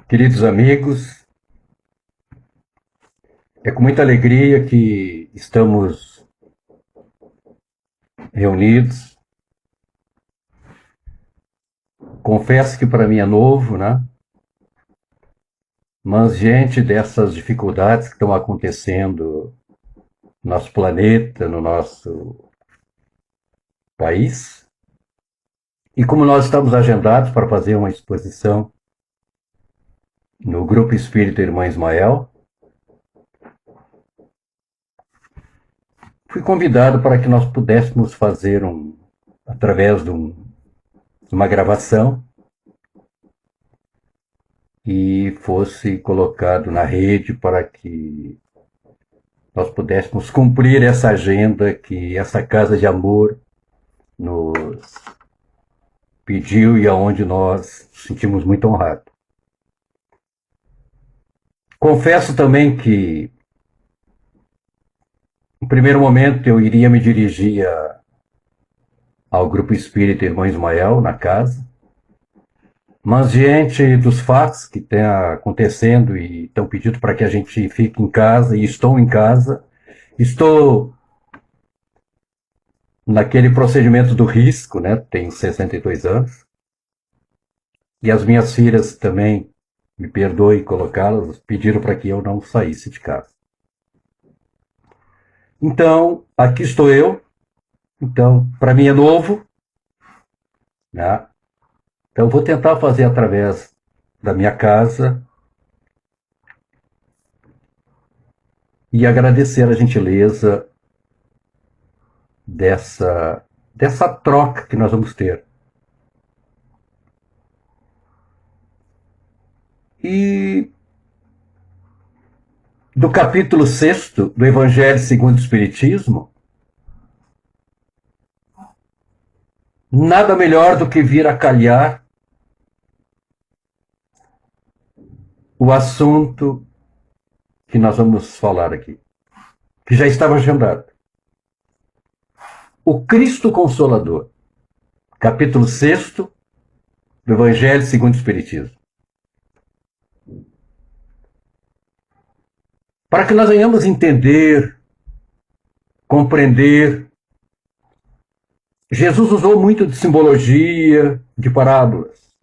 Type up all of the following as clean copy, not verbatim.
Queridos amigos, é com muita alegria que estamos reunidos. Confesso que para mim é novo, né? Mas diante dessas dificuldades que estão acontecendo no nosso planeta, no nosso país, e como nós estamos agendados para fazer uma exposição no Grupo Espírita Irmã Ismael, fui convidado para que nós pudéssemos fazer através de uma gravação, e fosse colocado na rede para que nós pudéssemos cumprir essa agenda que essa Casa de Amor nos pediu e aonde nós nos sentimos muito honrados. Confesso também que, no primeiro momento, eu iria me dirigir ao Grupo Espírita Irmão Ismael, na casa, mas diante dos fatos que estão acontecendo e estão pedindo para que a gente fique em casa, e estou em casa, estou naquele procedimento do risco, né? Tenho 62 anos, e as minhas filhas também, me perdoe colocá-las, pediram para que eu não saísse de casa. Então, aqui estou eu. Então, para mim é novo, né? Então, vou tentar fazer através da minha casa e agradecer a gentileza dessa troca que nós vamos ter. E do capítulo 6º do Evangelho segundo o Espiritismo, nada melhor do que vir a calhar o assunto que nós vamos falar aqui, que já estava agendado. O Cristo Consolador, capítulo 6º do Evangelho segundo o Espiritismo. Para que nós venhamos entender, compreender, Jesus usou muito de simbologia, de parábolas.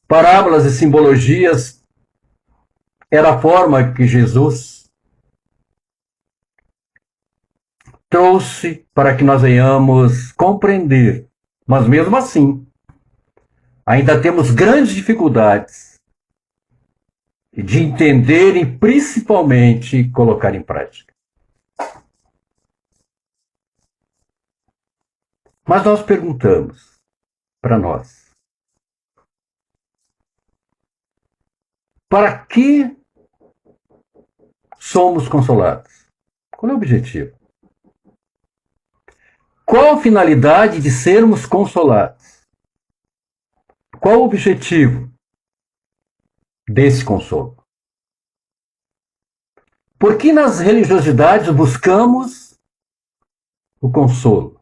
Parábolas e simbologias era a forma que Jesus trouxe para que nós venhamos compreender. Mas mesmo assim, ainda temos grandes dificuldades de entender e principalmente colocar em prática. Mas nós perguntamos para nós: para que somos consolados? Qual é o objetivo? Qual a finalidade de sermos consolados? Qual o objetivo desse consolo? Por que nas religiosidades buscamos o consolo?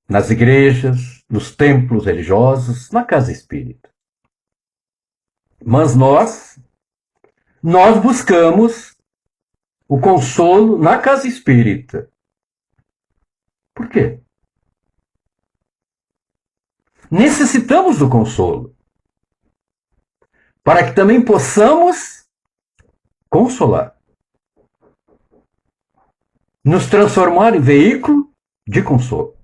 Nas igrejas, nos templos religiosos, na casa espírita. Mas nós buscamos o consolo na casa espírita. Por quê? Necessitamos do consolo para que também possamos consolar, nos transformar em veículo de consolo,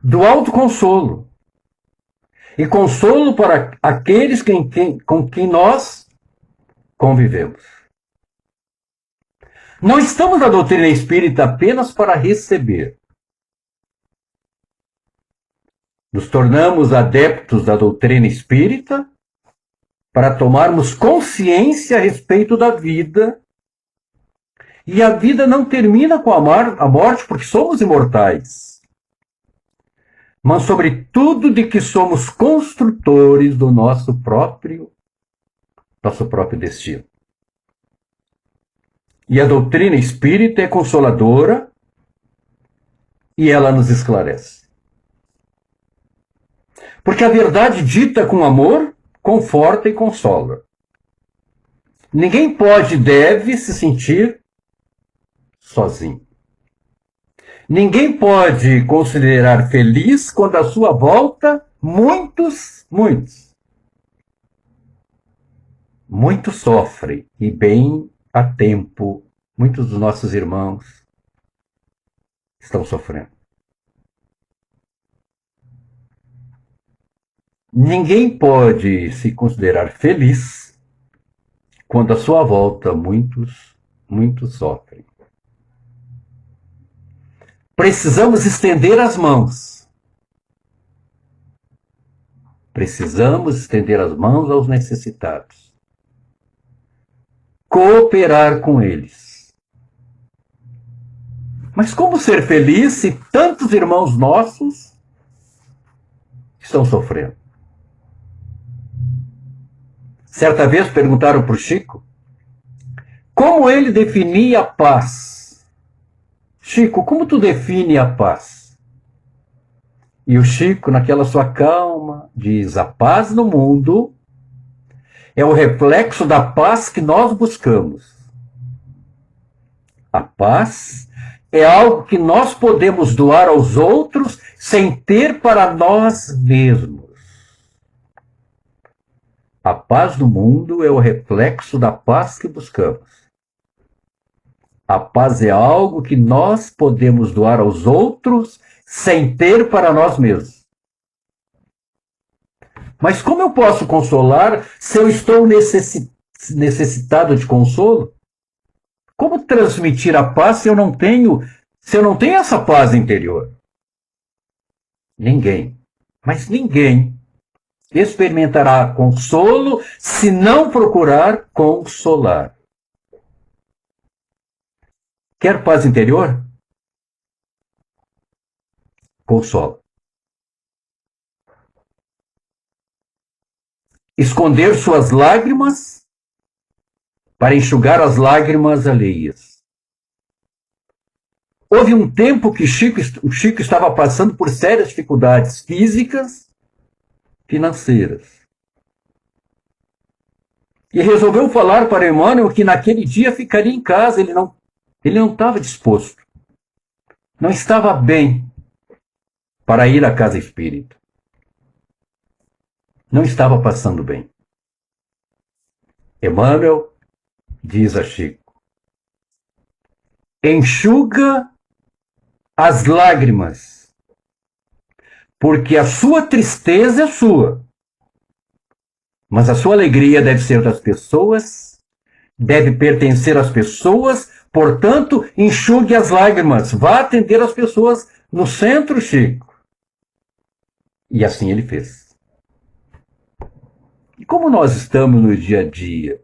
do autoconsolo e consolo para aqueles com quem nós convivemos. Não estamos na doutrina espírita apenas para receber. Nos tornamos adeptos da doutrina espírita para tomarmos consciência a respeito da vida. E a vida não termina com a morte, porque somos imortais. Mas, sobretudo, de que somos construtores do nosso próprio destino. E a doutrina espírita é consoladora e ela nos esclarece. Porque a verdade dita com amor conforta e consola. Ninguém pode e deve se sentir sozinho. Ninguém pode considerar feliz quando à sua volta muitos sofrem, e bem a tempo, muitos dos nossos irmãos estão sofrendo. Ninguém pode se considerar feliz quando à sua volta muitos sofrem. Precisamos estender as mãos. Precisamos estender as mãos aos necessitados. Cooperar com eles. Mas como ser feliz se tantos irmãos nossos estão sofrendo? Certa vez perguntaram para o Chico como ele definia a paz. Chico, como tu define a paz? E o Chico, naquela sua calma, diz: a paz no mundo é o reflexo da paz que nós buscamos. A paz é algo que nós podemos doar aos outros sem ter para nós mesmos. A paz do mundo é o reflexo da paz que buscamos. A paz é algo que nós podemos doar aos outros sem ter para nós mesmos. Mas como eu posso consolar se eu estou necessitado de consolo? Como transmitir a paz se eu não tenho essa paz interior? Ninguém, mas ninguém experimentará consolo se não procurar consolar. Quer paz interior? Consola. Esconder suas lágrimas para enxugar as lágrimas alheias. Houve um tempo que o Chico estava passando por sérias dificuldades físicas, financeiras. E resolveu falar para Emmanuel que naquele dia ficaria em casa. Ele não estava disposto. Não estava bem para ir à casa espírita. Não estava passando bem. Emmanuel diz a Chico: enxuga as lágrimas, porque a sua tristeza é sua, mas a sua alegria deve ser das pessoas, deve pertencer às pessoas, portanto, enxugue as lágrimas, vá atender as pessoas no centro, Chico. E assim ele fez. E como nós estamos no dia a dia,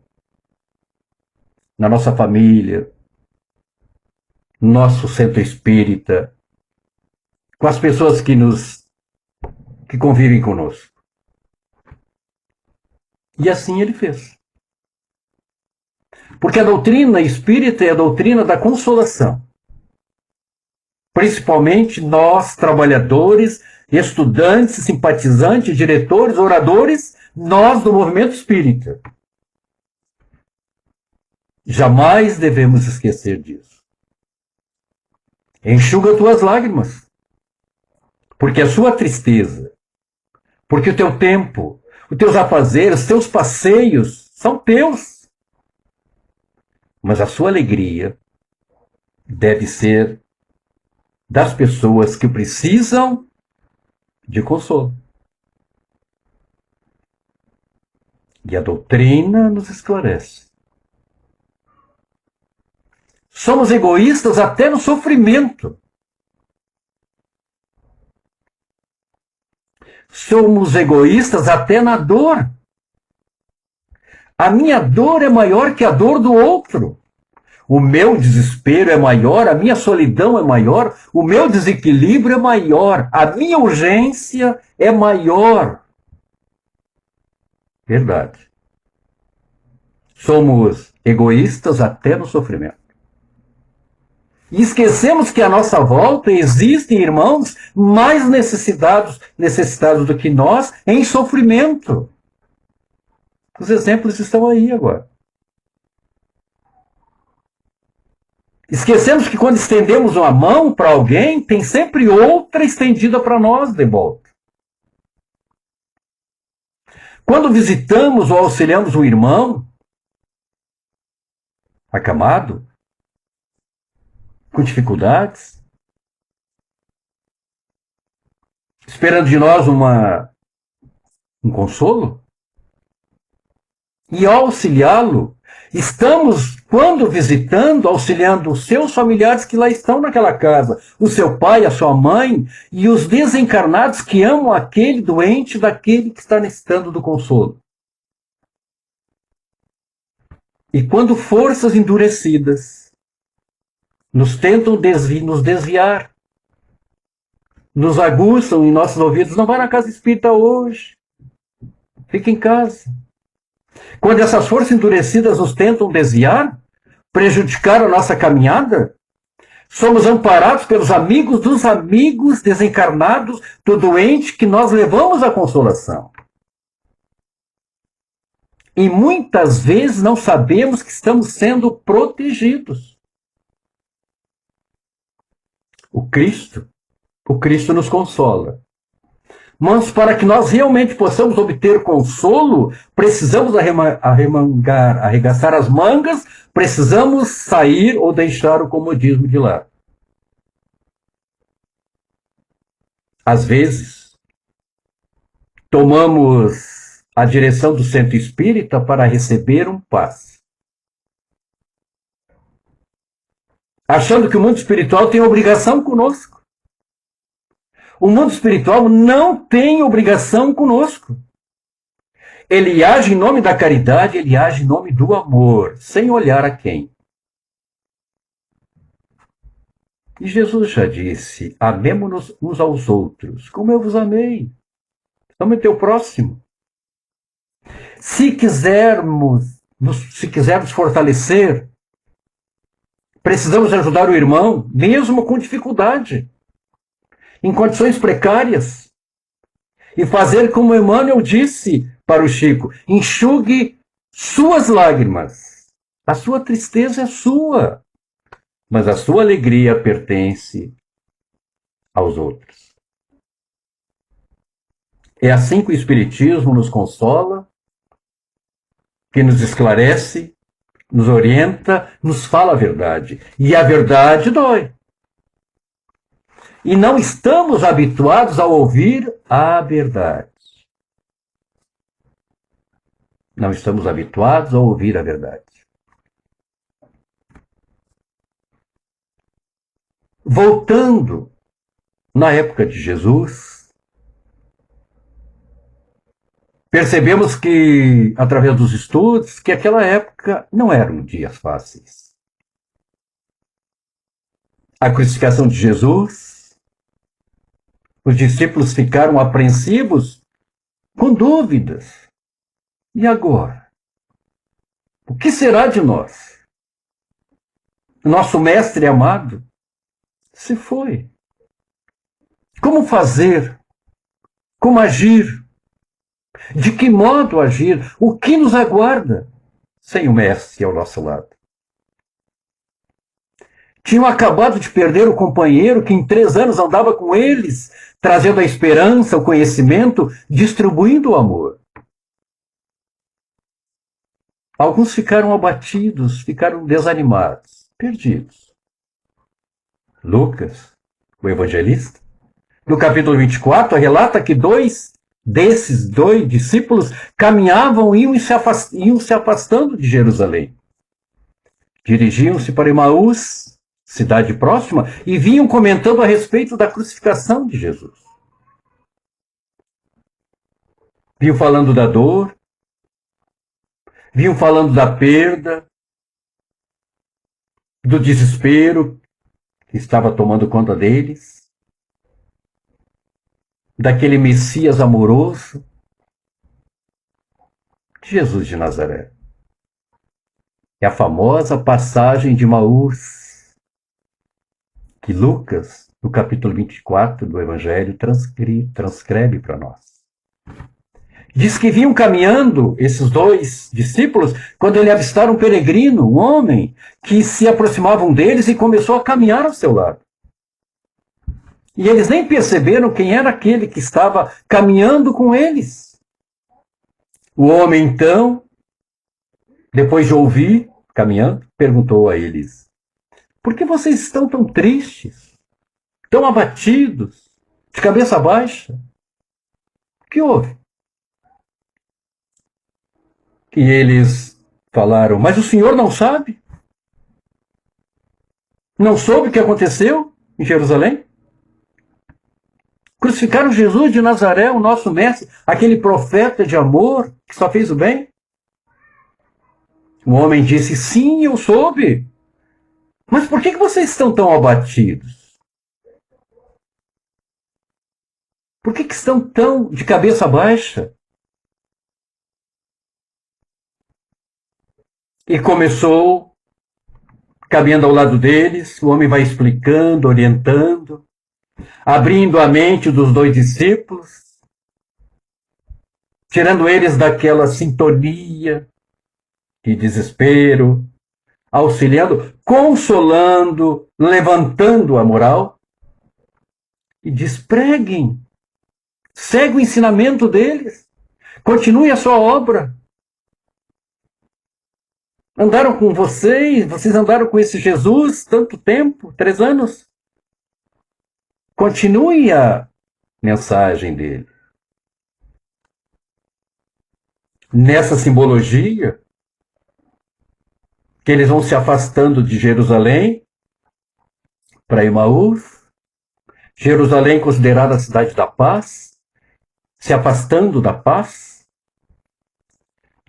na nossa família, no nosso centro espírita, com as pessoas que convivem conosco. E assim ele fez. Porque a doutrina espírita é a doutrina da consolação. Principalmente nós, trabalhadores, estudantes, simpatizantes, diretores, oradores, nós do movimento espírita. Jamais devemos esquecer disso. Enxuga tuas lágrimas, porque a sua tristeza, porque o teu tempo, os teus afazeres, os teus passeios são teus. Mas a sua alegria deve ser das pessoas que precisam de consolo. E a doutrina nos esclarece. Somos egoístas até no sofrimento. Somos egoístas até na dor. A minha dor é maior que a dor do outro. O meu desespero é maior, a minha solidão é maior, o meu desequilíbrio é maior, a minha urgência é maior. Verdade. Somos egoístas até no sofrimento. E esquecemos que à nossa volta existem irmãos mais necessitados do que nós em sofrimento. Os exemplos estão aí agora. Esquecemos que quando estendemos uma mão para alguém, tem sempre outra estendida para nós de volta. Quando visitamos ou auxiliamos um irmão acamado, com dificuldades, esperando de nós um consolo, e ao auxiliá-lo, estamos, quando visitando, auxiliando os seus familiares que lá estão naquela casa, o seu pai, a sua mãe e os desencarnados que amam aquele doente daquele que está necessitando do consolo. E quando forças endurecidas nos tentam nos desviar, nos aguçam em nossos ouvidos, não vai na casa espírita hoje, fica em casa. Quando essas forças endurecidas nos tentam desviar, prejudicar a nossa caminhada, somos amparados pelos amigos dos amigos desencarnados do doente que nós levamos à consolação. E muitas vezes não sabemos que estamos sendo protegidos. O Cristo nos consola. Mas para que nós realmente possamos obter consolo, precisamos arregaçar as mangas, precisamos sair ou deixar o comodismo de lado. Às vezes, tomamos a direção do centro espírita para receber um passe, achando que o mundo espiritual tem obrigação conosco. O mundo espiritual não tem obrigação conosco. Ele age em nome da caridade, ele age em nome do amor, sem olhar a quem. E Jesus já disse, amemo-nos uns aos outros, como eu vos amei. Ame o teu próximo. Se quisermos fortalecer, precisamos ajudar o irmão, mesmo com dificuldade, em condições precárias, e fazer como Emmanuel disse para o Chico, enxugue suas lágrimas. A sua tristeza é sua, mas a sua alegria pertence aos outros. É assim que o Espiritismo nos consola, que nos esclarece, nos orienta, nos fala a verdade. E a verdade dói. E não estamos habituados a ouvir a verdade. Não estamos habituados a ouvir a verdade. Voltando na época de Jesus, percebemos que, através dos estudos, que aquela época não eram dias fáceis. A crucificação de Jesus, os discípulos ficaram apreensivos, com dúvidas. E agora? O que será de nós? Nosso mestre amado se foi. Como fazer? Como agir? De que modo agir? O que nos aguarda sem o mestre ao nosso lado? Tinham acabado de perder o companheiro que em 3 anos andava com eles, trazendo a esperança, o conhecimento, distribuindo o amor. Alguns ficaram abatidos, ficaram desanimados, perdidos. Lucas, o evangelista, no capítulo 24, relata que 2 desses 2 discípulos caminhavam e iam se afastando de Jerusalém. Dirigiam-se para Emaús, cidade próxima, e vinham comentando a respeito da crucificação de Jesus. Vinham falando da dor, vinham falando da perda, do desespero que estava tomando conta deles, daquele Messias amoroso, Jesus de Nazaré. É a famosa passagem de Emaús. que Lucas, no capítulo 24 do Evangelho, transcreve para nós. Diz que vinham caminhando esses dois discípulos quando ele avistaram um peregrino, um homem, que se aproximavam deles e começou a caminhar ao seu lado. E eles nem perceberam quem era aquele que estava caminhando com eles. O homem, então, depois de ouvir, caminhando, perguntou a eles: por que vocês estão tão tristes, tão abatidos, de cabeça baixa? O que houve? E eles falaram: mas o senhor não sabe? Não soube o que aconteceu em Jerusalém? Crucificaram Jesus de Nazaré, o nosso mestre, aquele profeta de amor que só fez o bem? O homem disse: sim, eu soube. Mas por que vocês estão tão abatidos? Por que estão tão de cabeça baixa? E começou, caminhando ao lado deles, o homem vai explicando, orientando, abrindo a mente dos dois discípulos, tirando eles daquela sintonia de desespero, auxiliando, consolando, levantando a moral, e diz: preguem, segue o ensinamento deles, continue a sua obra. Andaram com vocês andaram com esse Jesus tanto tempo, 3 anos. Continue a mensagem dele. Nessa simbologia, que eles vão se afastando de Jerusalém para Emaús, Jerusalém considerada a cidade da paz, se afastando da paz,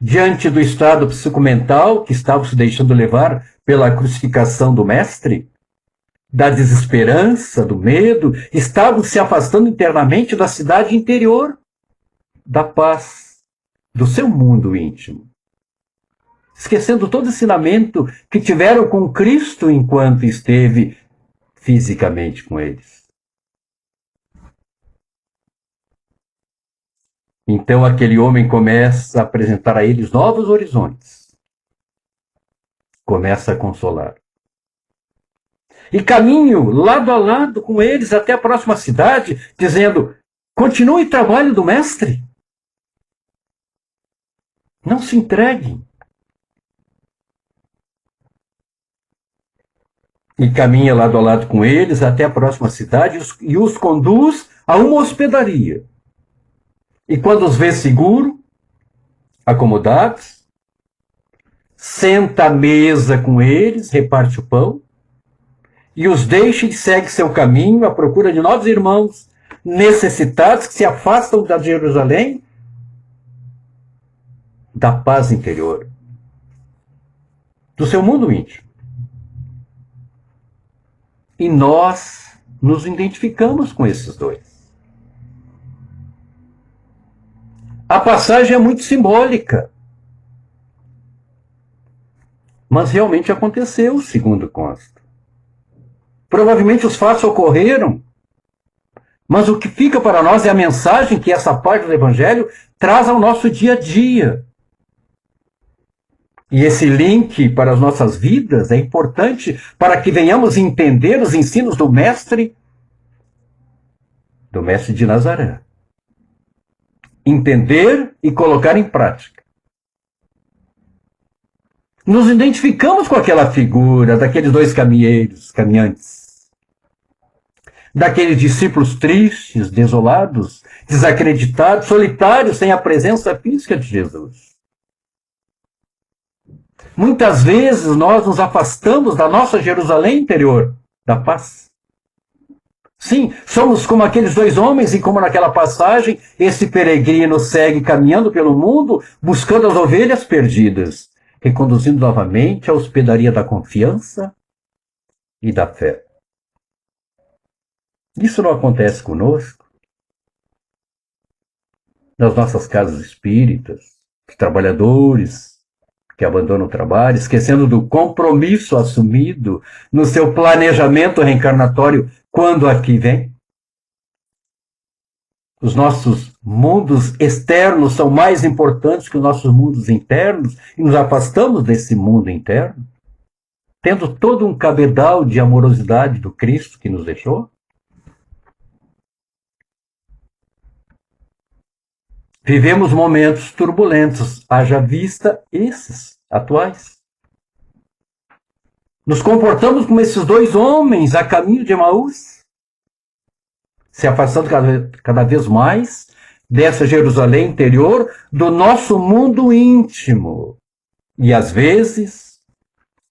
diante do estado psicomental que estavam se deixando levar pela crucificação do Mestre, da desesperança, do medo, estavam se afastando internamente da cidade interior, da paz, do seu mundo íntimo. Esquecendo todo o ensinamento que tiveram com Cristo enquanto esteve fisicamente com eles. Então aquele homem começa a apresentar a eles novos horizontes. Começa a consolar. E caminho lado a lado com eles até a próxima cidade, dizendo: continue o trabalho do Mestre. Não se entreguem. E caminha lado a lado com eles até a próxima cidade e os conduz a uma hospedaria. E quando os vê seguro, acomodados, senta à mesa com eles, reparte o pão, e os deixa e segue seu caminho à procura de novos irmãos necessitados que se afastam da Jerusalém, da paz interior, do seu mundo íntimo. E nós nos identificamos com esses dois. A passagem é muito simbólica, mas realmente aconteceu, segundo consta. Provavelmente os fatos ocorreram, mas o que fica para nós é a mensagem que essa parte do Evangelho traz ao nosso dia a dia. E esse link para as nossas vidas é importante para que venhamos entender os ensinos do Mestre de Nazaré. Entender e colocar em prática. Nos identificamos com aquela figura daqueles dois caminhantes, daqueles discípulos tristes, desolados, desacreditados, solitários, sem a presença física de Jesus. Muitas vezes nós nos afastamos da nossa Jerusalém interior, da paz. Sim, somos como aqueles dois homens e como naquela passagem, esse peregrino segue caminhando pelo mundo, buscando as ovelhas perdidas, reconduzindo novamente a hospedaria da confiança e da fé. Isso não acontece conosco? Nas nossas casas espíritas, os trabalhadores que abandona o trabalho, esquecendo do compromisso assumido no seu planejamento reencarnatório quando aqui vem. Os nossos mundos externos são mais importantes que os nossos mundos internos e nos afastamos desse mundo interno, tendo todo um cabedal de amorosidade do Cristo que nos deixou. Vivemos momentos turbulentos, haja vista esses atuais. Nos comportamos como esses dois homens a caminho de Emaús, se afastando cada vez mais dessa Jerusalém interior, do nosso mundo íntimo. E às vezes,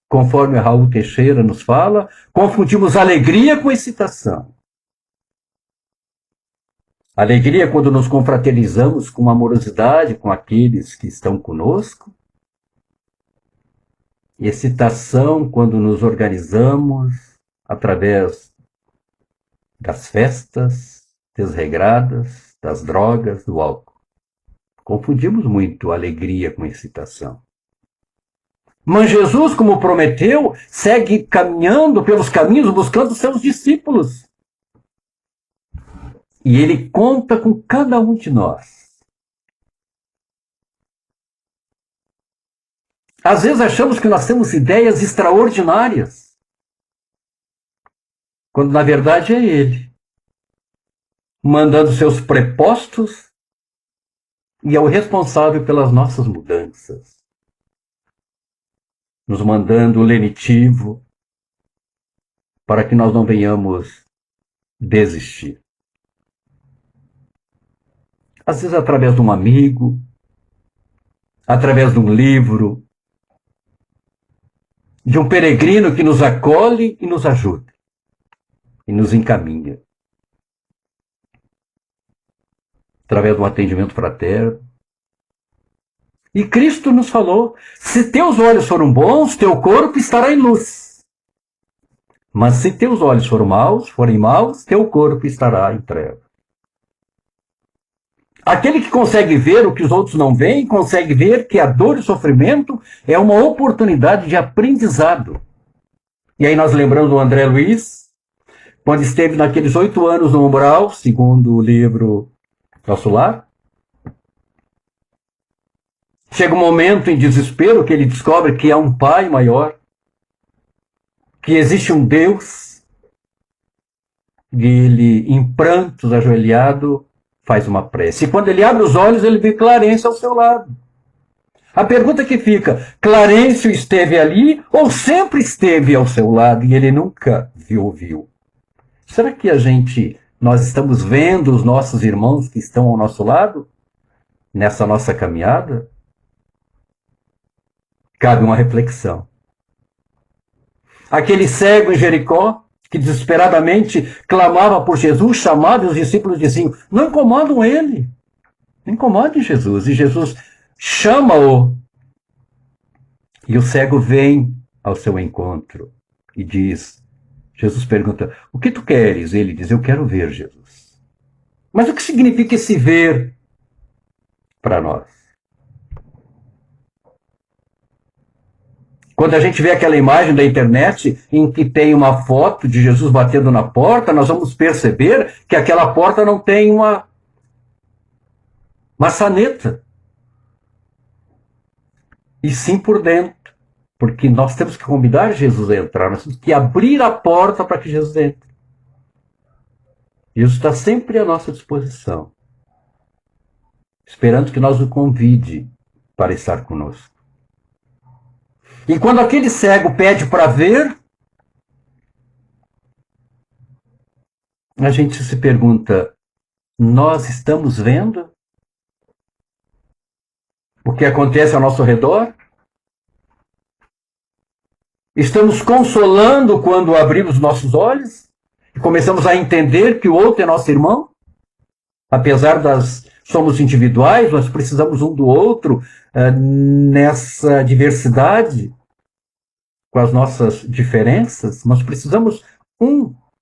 conforme Raul Teixeira nos fala, confundimos alegria com excitação. Alegria quando nos confraternizamos com amorosidade com aqueles que estão conosco. Excitação quando nos organizamos através das festas desregradas, das drogas, do álcool. Confundimos muito alegria com excitação. Mas Jesus, como prometeu, segue caminhando pelos caminhos buscando seus discípulos. E ele conta com cada um de nós. Às vezes achamos que nós temos ideias extraordinárias, quando na verdade é ele, mandando seus prepostos e é o responsável pelas nossas mudanças, nos mandando o lenitivo para que nós não venhamos desistir. Às vezes através de um amigo, através de um livro, de um peregrino que nos acolhe e nos ajuda, e nos encaminha. Através de um atendimento fraterno. E Cristo nos falou, se teus olhos foram bons, teu corpo estará em luz. Mas se teus olhos forem maus, teu corpo estará em trevas. Aquele que consegue ver o que os outros não veem, consegue ver que a dor e o sofrimento é uma oportunidade de aprendizado. E aí nós lembramos do André Luiz, quando esteve naqueles 8 anos no umbral, segundo o livro Nosso Lar. Chega um momento em desespero que ele descobre que há um Pai maior, que existe um Deus, e ele, em prantos, ajoelhado, faz uma prece. E quando ele abre os olhos, ele vê Clarencio ao seu lado. A pergunta que fica, Clarencio esteve ali ou sempre esteve ao seu lado e ele nunca viu? Será que nós estamos vendo os nossos irmãos que estão ao nosso lado nessa nossa caminhada? Cabe uma reflexão. Aquele cego em Jericó, que desesperadamente clamava por Jesus, chamava e os discípulos diziam, não incomodam ele, não incomodem Jesus. E Jesus chama-o. E o cego vem ao seu encontro e diz, Jesus pergunta, o que tu queres? Ele diz, eu quero ver Jesus. Mas o que significa esse ver para nós? Quando a gente vê aquela imagem da internet em que tem uma foto de Jesus batendo na porta, nós vamos perceber que aquela porta não tem uma maçaneta. E sim por dentro. Porque nós temos que convidar Jesus a entrar, nós temos que abrir a porta para que Jesus entre. Jesus está sempre à nossa disposição, esperando que nós o convide para estar conosco. E quando aquele cego pede para ver, a gente se pergunta, nós estamos vendo o que acontece ao nosso redor? Estamos consolando quando abrimos nossos olhos e começamos a entender que o outro é nosso irmão? Apesar somos individuais, nós precisamos um do outro nessa diversidade, com as nossas diferenças, nós precisamos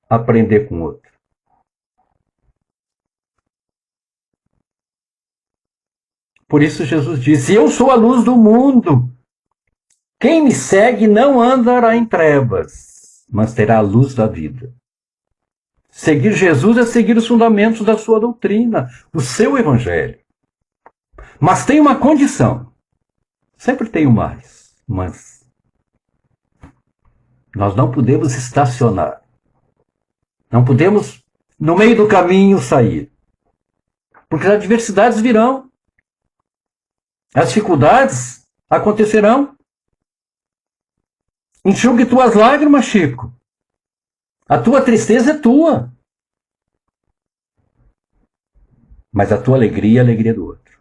aprender com o outro. Por isso Jesus disse, eu sou a luz do mundo. Quem me segue não andará em trevas, mas terá a luz da vida. Seguir Jesus é seguir os fundamentos da sua doutrina, o seu evangelho. Mas tem uma condição. Sempre tenho mais, mas nós não podemos estacionar. Não podemos, no meio do caminho, sair. Porque as adversidades virão. As dificuldades acontecerão. Enxugue tuas lágrimas, Chico. A tua tristeza é tua. Mas a tua alegria é a alegria do outro.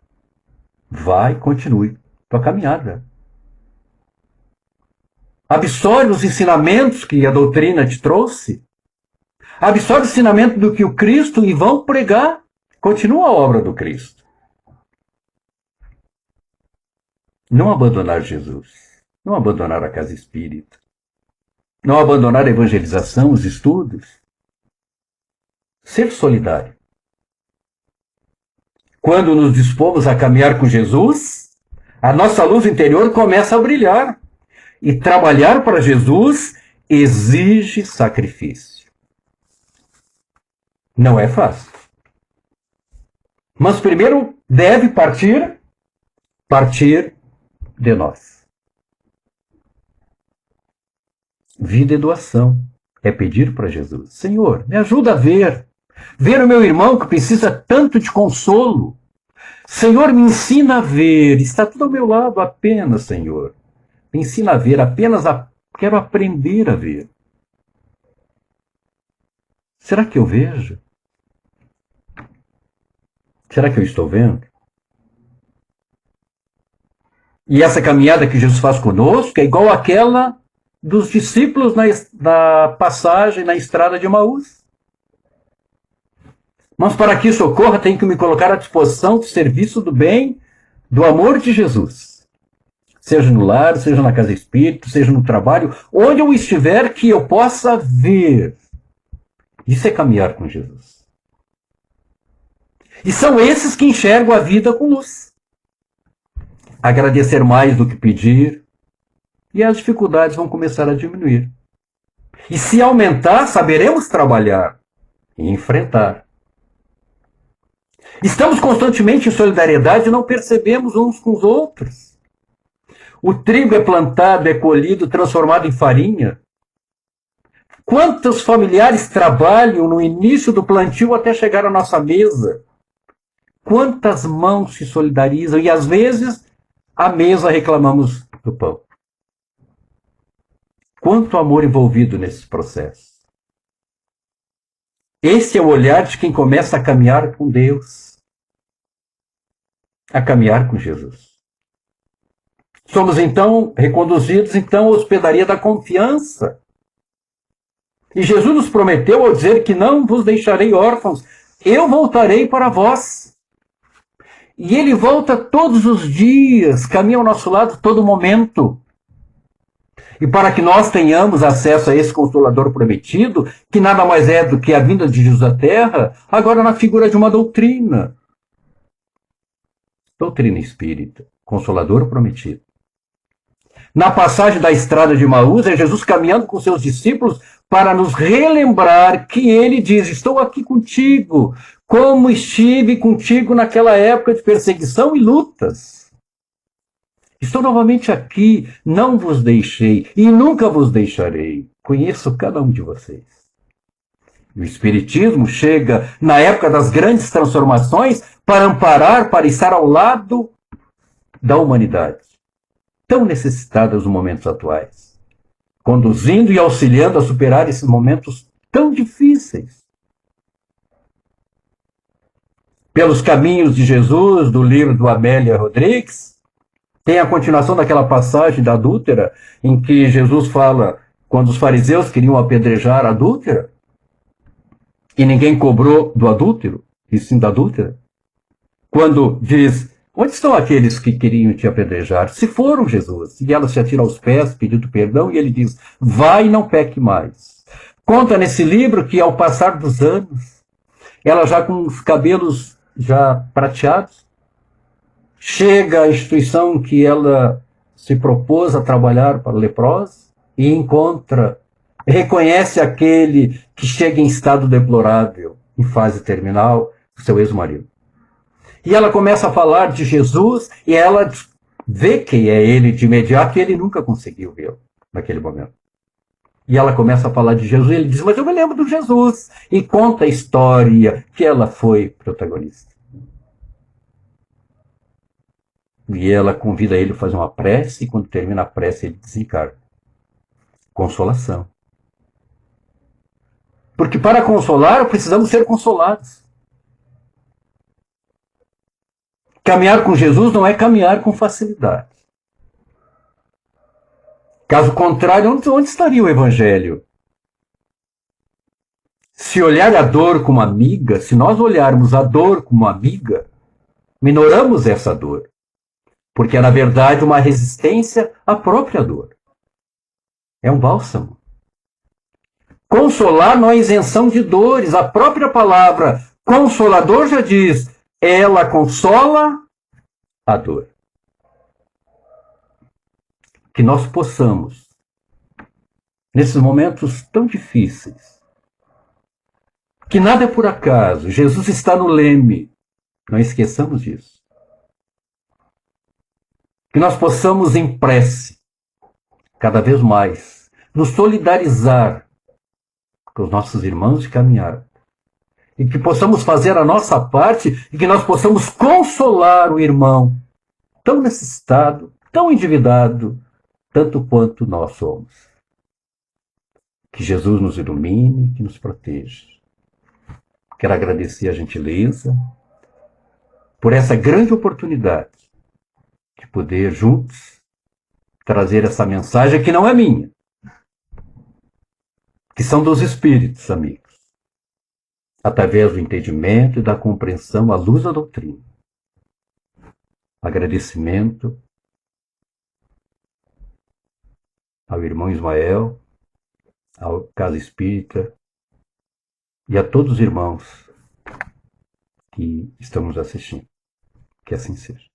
Vai e continue tua caminhada. Absorve os ensinamentos que a doutrina te trouxe. Absorve o ensinamento do que o Cristo e vão pregar. Continua a obra do Cristo. Não abandonar Jesus. Não abandonar a casa espírita. Não abandonar a evangelização, os estudos. Ser solidário. Quando nos dispomos a caminhar com Jesus, a nossa luz interior começa a brilhar. E trabalhar para Jesus exige sacrifício. Não é fácil. Mas primeiro deve partir de nós. Vida é doação. É pedir para Jesus: Senhor, me ajuda a ver o meu irmão que precisa tanto de consolo. Senhor, me ensina a ver. Está tudo ao meu lado apenas, Senhor. Me ensina a ver, quero aprender a ver. Será que eu vejo? Será que eu estou vendo? E essa caminhada que Jesus faz conosco é igual àquela dos discípulos na passagem na estrada de Emaús. Mas para que isso ocorra, tenho que me colocar à disposição do serviço do bem, do amor de Jesus. Seja no lar, seja na casa espírita, seja no trabalho, onde eu estiver, que eu possa ver. Isso é caminhar com Jesus. E são esses que enxergam a vida com luz. Agradecer mais do que pedir, e as dificuldades vão começar a diminuir. E se aumentar, saberemos trabalhar e enfrentar. Estamos constantemente em solidariedade e não percebemos uns com os outros. O trigo é plantado, é colhido, transformado em farinha. Quantos familiares trabalham no início do plantio até chegar à nossa mesa? Quantas mãos se solidarizam e às vezes à mesa reclamamos do pão. Quanto amor envolvido nesse processo. Esse é o olhar de quem começa a caminhar com Deus. A caminhar com Jesus. Somos então reconduzidos à hospedaria da confiança. E Jesus nos prometeu ao dizer que não vos deixarei órfãos, eu voltarei para vós. E ele volta todos os dias, caminha ao nosso lado todo momento. E para que nós tenhamos acesso a esse Consolador prometido, que nada mais é do que a vinda de Jesus à Terra, agora na figura de uma doutrina. Doutrina espírita, Consolador prometido. Na passagem da estrada de Emaús, é Jesus caminhando com seus discípulos para nos relembrar que ele diz: estou aqui contigo, como estive contigo naquela época de perseguição e lutas. Estou novamente aqui, não vos deixei e nunca vos deixarei. Conheço cada um de vocês. O Espiritismo chega na época das grandes transformações para amparar, para estar ao lado da humanidade, tão necessitada nos momentos atuais, conduzindo e auxiliando a superar esses momentos tão difíceis. Pelos caminhos de Jesus, do livro do Amélia Rodrigues, tem a continuação daquela passagem da adúltera, em que Jesus fala, quando os fariseus queriam apedrejar a adúltera, e ninguém cobrou do adúltero, e sim da adúltera. Quando diz: onde estão aqueles que queriam te apedrejar? Se foram, Jesus. E ela se atira aos pés, pedindo perdão, e ele diz: vai e não peque mais. Conta nesse livro que, ao passar dos anos, ela já com os cabelos já prateados, chega à instituição que ela se propôs a trabalhar para leprosos e reconhece aquele que chega em estado deplorável, em fase terminal, seu ex-marido. E ela começa a falar de Jesus e ela vê quem é ele de imediato e ele nunca conseguiu vê-lo naquele momento. E ela começa a falar de Jesus e ele diz, mas eu me lembro do Jesus. E conta a história que ela foi protagonista. E ela convida ele a fazer uma prece, e quando termina a prece ele desencarna. Consolação. Porque para consolar precisamos ser consolados. Caminhar com Jesus não é caminhar com facilidade. Caso contrário, onde estaria o Evangelho? Se olhar a dor como amiga, se nós olharmos a dor como amiga, minoramos essa dor. Porque é, na verdade, uma resistência à própria dor. É um bálsamo. Consolar não é isenção de dores. A própria palavra consolador já diz, ela consola a dor. Que nós possamos, nesses momentos tão difíceis, que nada é por acaso, Jesus está no leme, não esqueçamos disso. Que nós possamos, em prece, cada vez mais, nos solidarizar com os nossos irmãos de caminhar. E que possamos fazer a nossa parte e que nós possamos consolar o irmão tão necessitado, tão endividado, tanto quanto nós somos. Que Jesus nos ilumine, que nos proteja. Quero agradecer a gentileza por essa grande oportunidade de poder juntos trazer essa mensagem que não é minha, que são dos Espíritos, amigos, através do entendimento e da compreensão à luz da doutrina. Agradecimento ao irmão Ismael, ao Casa Espírita e a todos os irmãos que estão nos assistindo. Que assim seja.